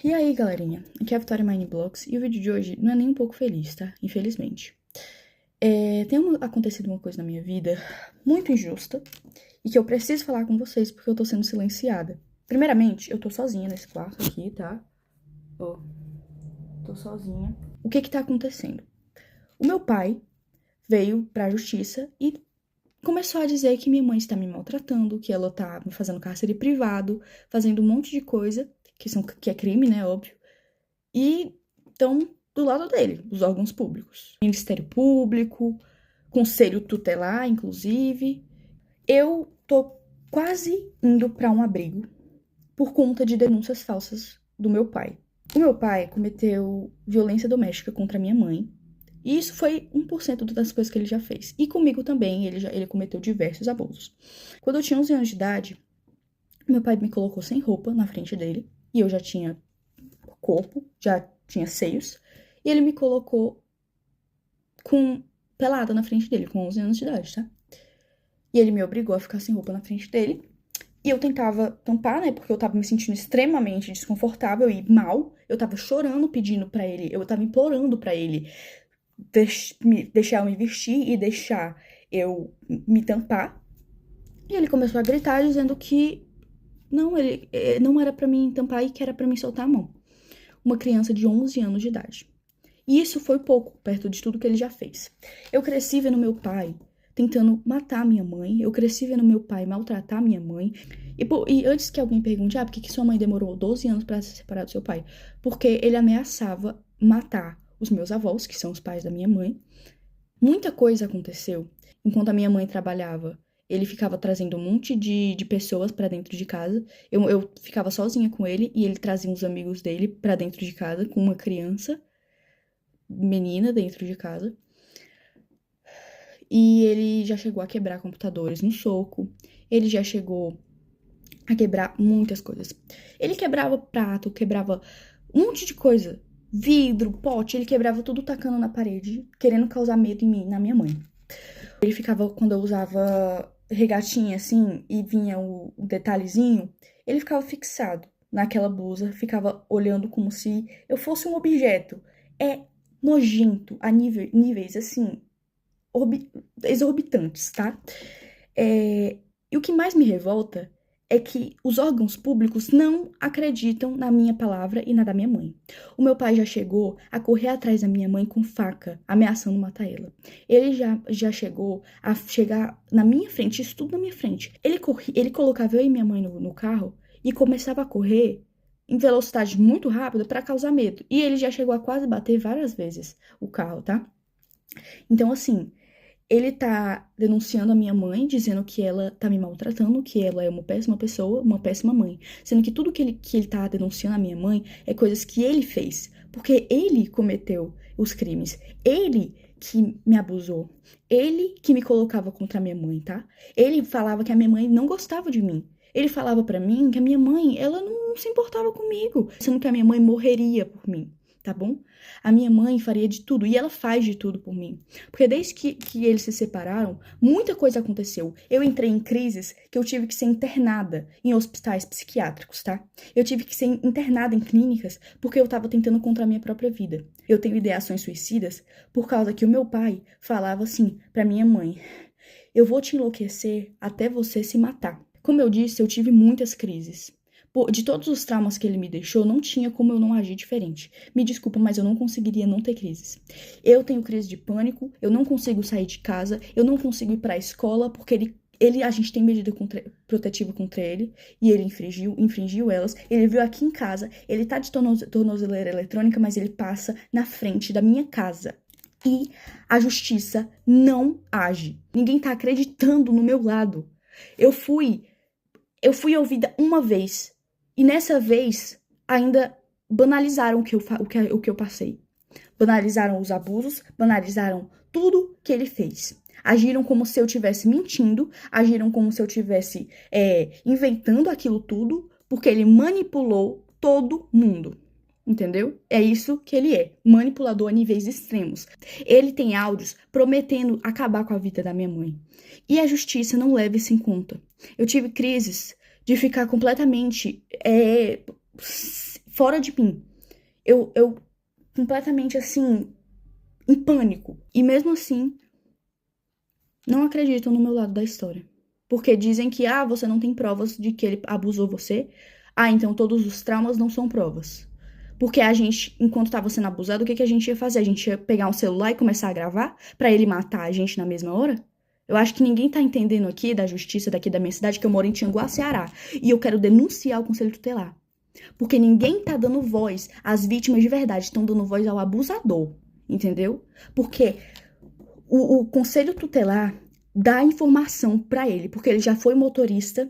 E aí, galerinha? Aqui é a Vitória Mineblocks e o vídeo de hoje não é nem um pouco feliz, tá? Infelizmente. Acontecido uma coisa na minha vida muito injusta e que eu preciso falar com vocês porque eu tô sendo silenciada. Primeiramente, eu tô sozinha nesse quarto aqui, tá? Ó, tô sozinha. O que que tá acontecendo? O meu pai veio pra justiça e começou a dizer que minha mãe está me maltratando, que ela tá me fazendo cárcere privado, fazendo um monte de coisa, que é crime, né, óbvio. E estão do lado dele, os órgãos públicos. Ministério Público, Conselho Tutelar, inclusive. Eu tô quase indo para um abrigo por conta de denúncias falsas do meu pai. O meu pai cometeu violência doméstica contra minha mãe. E isso foi 1% das coisas que ele já fez. E comigo também, ele cometeu diversos abusos. Quando eu tinha 11 anos de idade, meu pai me colocou sem roupa na frente dele. E eu já tinha corpo, já tinha seios, e ele me colocou com pelada na frente dele, com 11 anos de idade, tá? E ele me obrigou a ficar sem roupa na frente dele. E eu tentava tampar, né? Porque eu tava me sentindo extremamente desconfortável e mal. Eu tava chorando, pedindo pra ele, eu tava implorando pra ele deixar eu me vestir e deixar eu me tampar. E ele começou a gritar, dizendo que ele não era pra mim tampar e que era pra mim soltar a mão. Uma criança de 11 anos de idade. E isso foi pouco, perto de tudo que ele já fez. Eu cresci vendo meu pai tentando matar minha mãe. Eu cresci vendo meu pai maltratar minha mãe. E antes que alguém pergunte, por que sua mãe demorou 12 anos para se separar do seu pai? Porque ele ameaçava matar os meus avós, que são os pais da minha mãe. Muita coisa aconteceu enquanto a minha mãe trabalhava. Ele ficava trazendo um monte de pessoas pra dentro de casa. Eu ficava sozinha com ele e ele trazia uns amigos dele pra dentro de casa com uma criança menina dentro de casa. E ele já chegou a quebrar computadores no soco. Ele já chegou a quebrar muitas coisas. Ele quebrava prato, quebrava um monte de coisa. Vidro, pote, ele quebrava tudo tacando na parede, querendo causar medo em mim, na minha mãe. Ele ficava, quando eu usava regatinha assim, e vinha o detalhezinho, ele ficava fixado naquela blusa, ficava olhando como se eu fosse um objeto. É nojento a níveis assim, exorbitantes, tá? E o que mais me revolta é que os órgãos públicos não acreditam na minha palavra e na da minha mãe. O meu pai já chegou a correr atrás da minha mãe com faca, ameaçando matar ela. Ele já chegou a chegar na minha frente, isso tudo na minha frente. Ele colocava eu e minha mãe no carro e começava a correr em velocidade muito rápida para causar medo. E ele já chegou a quase bater várias vezes o carro, tá? Então, assim, ele tá denunciando a minha mãe, dizendo que ela tá me maltratando, que ela é uma péssima pessoa, uma péssima mãe. Sendo que tudo que ele tá denunciando a minha mãe é coisas que ele fez. Porque ele cometeu os crimes. Ele que me abusou. Ele que me colocava contra a minha mãe, tá? Ele falava que a minha mãe não gostava de mim. Ele falava pra mim que a minha mãe, ela não se importava comigo, sendo que a minha mãe morreria por mim, tá bom? A minha mãe faria de tudo, e ela faz de tudo por mim. Porque desde que eles se separaram, muita coisa aconteceu. Eu entrei em crises que eu tive que ser internada em hospitais psiquiátricos, tá? Eu tive que ser internada em clínicas porque eu tava tentando contra a minha própria vida. Eu tenho ideações suicidas por causa que o meu pai falava assim pra minha mãe: eu vou te enlouquecer até você se matar. Como eu disse, eu tive muitas crises. De todos os traumas que ele me deixou, não tinha como eu não agir diferente. Me desculpa, mas eu não conseguiria não ter crises. Eu tenho crise de pânico, eu não consigo sair de casa, eu não consigo ir pra escola, porque a gente tem medida protetiva contra ele, e ele infringiu elas. Ele veio aqui em casa, ele tá de tornozeleira eletrônica, mas ele passa na frente da minha casa. E a justiça não age. Ninguém tá acreditando no meu lado. Eu fui ouvida uma vez. E nessa vez, ainda banalizaram o que eu passei. Banalizaram os abusos, banalizaram tudo que ele fez. Agiram como se eu estivesse mentindo, agiram como se eu estivesse inventando aquilo tudo, porque ele manipulou todo mundo. Entendeu? É isso que ele é, manipulador a níveis extremos. Ele tem áudios prometendo acabar com a vida da minha mãe. E a justiça não leva isso em conta. Eu tive crises de ficar completamente fora de mim. Eu completamente, assim, em pânico. E mesmo assim, não acreditam no meu lado da história. Porque dizem que, você não tem provas de que ele abusou você. Então todos os traumas não são provas. Porque a gente, enquanto estava sendo abusado, o que a gente ia fazer? A gente ia pegar um celular e começar a gravar pra ele matar a gente na mesma hora? Eu acho que ninguém tá entendendo aqui da justiça daqui da minha cidade, que eu moro em Tianguá, Ceará. E eu quero denunciar o Conselho Tutelar. Porque ninguém tá dando voz às vítimas de verdade, estão dando voz ao abusador. Entendeu? Porque o Conselho Tutelar dá informação pra ele, porque ele já foi motorista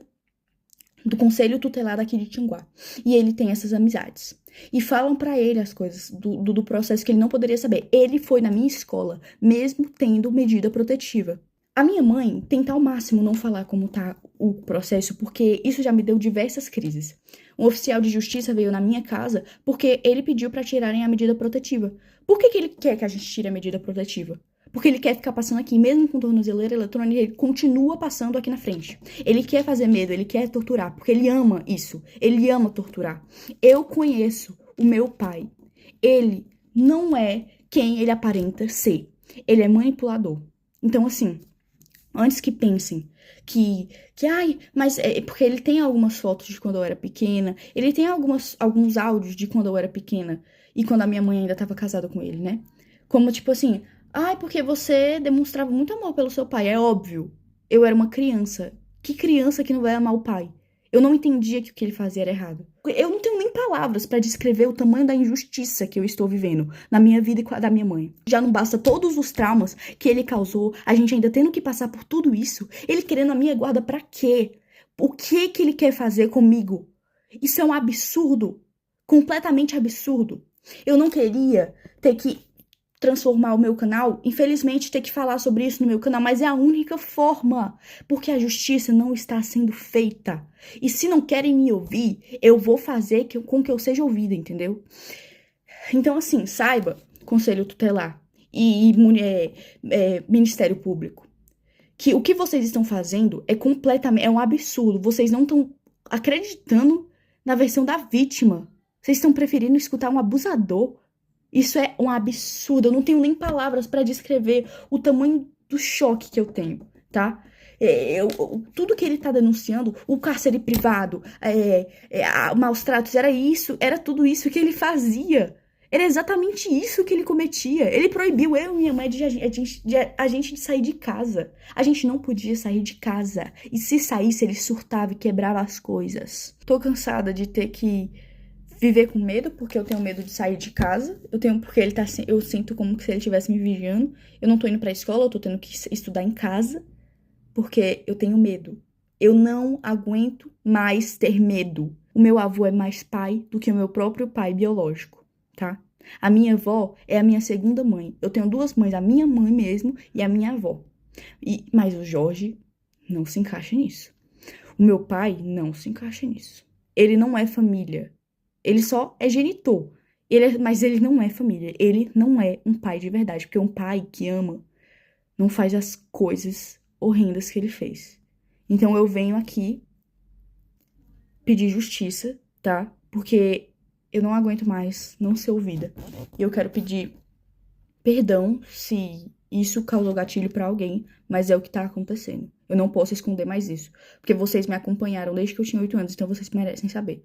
do Conselho Tutelar daqui de Tianguá. E ele tem essas amizades. E falam pra ele as coisas do processo que ele não poderia saber. Ele foi na minha escola, mesmo tendo medida protetiva. A minha mãe tenta ao máximo não falar como tá o processo, porque isso já me deu diversas crises. Um oficial de justiça veio na minha casa porque ele pediu pra tirarem a medida protetiva. Por que ele quer que a gente tire a medida protetiva? Porque ele quer ficar passando aqui, mesmo com tornozeleira eletrônica, ele continua passando aqui na frente. Ele quer fazer medo, ele quer torturar, porque ele ama isso. Ele ama torturar. Eu conheço o meu pai. Ele não é quem ele aparenta ser. Ele é manipulador. Então, assim, antes que pensem mas é porque ele tem algumas fotos de quando eu era pequena, ele tem alguns áudios de quando eu era pequena e quando a minha mãe ainda estava casada com ele, né? Como tipo assim, porque você demonstrava muito amor pelo seu pai, é óbvio. Eu era uma criança. Que criança que não vai amar o pai? Eu não entendia que o que ele fazia era errado. Eu não tenho nem palavras pra descrever o tamanho da injustiça que eu estou vivendo na minha vida e com a da minha mãe. Já não basta todos os traumas que ele causou, a gente ainda tendo que passar por tudo isso, ele querendo a minha guarda pra quê? O que ele quer fazer comigo? Isso é um absurdo. Completamente absurdo. Eu não queria ter que transformar o meu canal, infelizmente ter que falar sobre isso no meu canal, mas é a única forma, porque a justiça não está sendo feita. E se não querem me ouvir, eu vou fazer com que eu seja ouvida, entendeu? Então, assim, saiba, Conselho Tutelar e Ministério Público, que o que vocês estão fazendo é um absurdo. Vocês não estão acreditando na versão da vítima. Vocês estão preferindo escutar um abusador. Isso é um absurdo. Eu não tenho nem palavras pra descrever o tamanho do choque que eu tenho, tá? Tudo que ele tá denunciando, o cárcere privado, maus tratos, era tudo isso que ele fazia. Era exatamente isso que ele cometia. Ele proibiu eu e minha mãe de a gente de sair de casa. A gente não podia sair de casa. E se saísse, ele surtava e quebrava as coisas. Tô cansada de ter que viver com medo, porque eu tenho medo de sair de casa. Porque eu sinto como se ele estivesse me vigiando. Eu não tô indo pra escola, eu tô tendo que estudar em casa, porque eu tenho medo. Eu não aguento mais ter medo. O meu avô é mais pai do que o meu próprio pai biológico, tá? A minha avó é a minha segunda mãe. Eu tenho duas mães, a minha mãe mesmo e a minha avó. Mas o Jorge não se encaixa nisso. O meu pai não se encaixa nisso. Ele não é família. Ele só é genitor. Mas ele não é família. Ele não é um pai de verdade. Porque um pai que ama não faz as coisas horrendas que ele fez. Então eu venho aqui pedir justiça, tá? Porque eu não aguento mais não ser ouvida. E eu quero pedir perdão se isso causou gatilho pra alguém, mas é o que tá acontecendo. Eu não posso esconder mais isso. Porque vocês me acompanharam desde que eu tinha 8 anos, então vocês merecem saber.